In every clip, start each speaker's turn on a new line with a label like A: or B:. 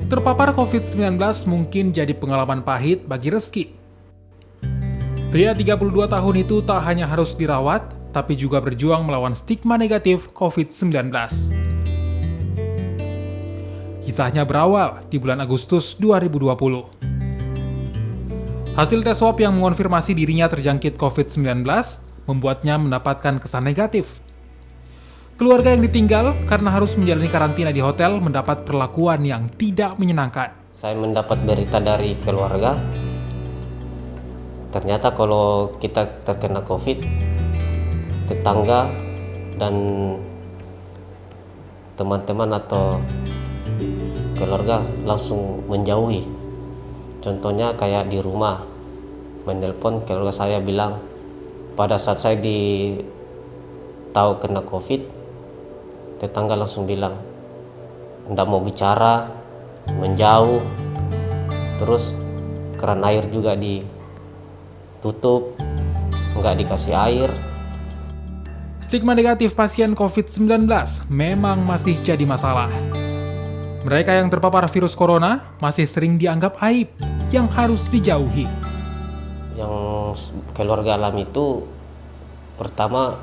A: Terpapar COVID-19 mungkin jadi pengalaman pahit bagi Reski. Pria 32 tahun itu tak hanya harus dirawat, tapi juga berjuang melawan stigma negatif COVID-19. Kisahnya berawal di bulan Agustus 2020. Hasil tes swab yang mengonfirmasi dirinya terjangkit COVID-19 membuatnya mendapatkan kesan negatif. Keluarga yang ditinggal karena harus menjalani karantina di hotel mendapat perlakuan yang tidak menyenangkan.
B: Saya mendapat berita dari keluarga, ternyata kalau kita terkena COVID, tetangga dan teman-teman atau keluarga langsung menjauhi. Contohnya kayak di rumah, menelpon keluarga saya bilang, pada saat saya tahu kena COVID, tetangga langsung bilang, nggak mau bicara, menjauh, terus keran air juga ditutup, nggak dikasih air.
A: Stigma negatif pasien COVID-19 memang masih jadi masalah. Mereka yang terpapar virus corona masih sering dianggap aib yang harus dijauhi.
B: Yang keluarga alami itu pertama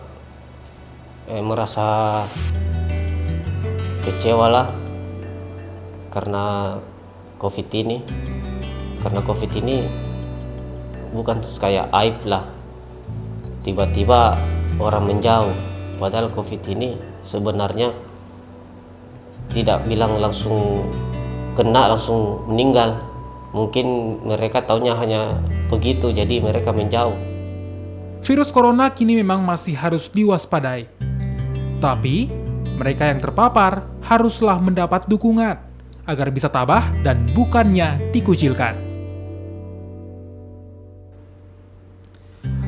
B: merasa kecewa lah karena COVID ini. Karena COVID ini bukan kayak aib lah, tiba-tiba orang menjauh. Padahal COVID ini sebenarnya tidak bilang langsung kena langsung meninggal. Mungkin mereka taunya hanya begitu, jadi mereka menjauh.
A: Virus corona kini memang masih harus diwaspadai. Tapi, mereka yang terpapar haruslah mendapat dukungan agar bisa tabah dan bukannya dikucilkan.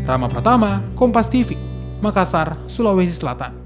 A: Rama Pratama, Kompas TV, Makassar, Sulawesi Selatan.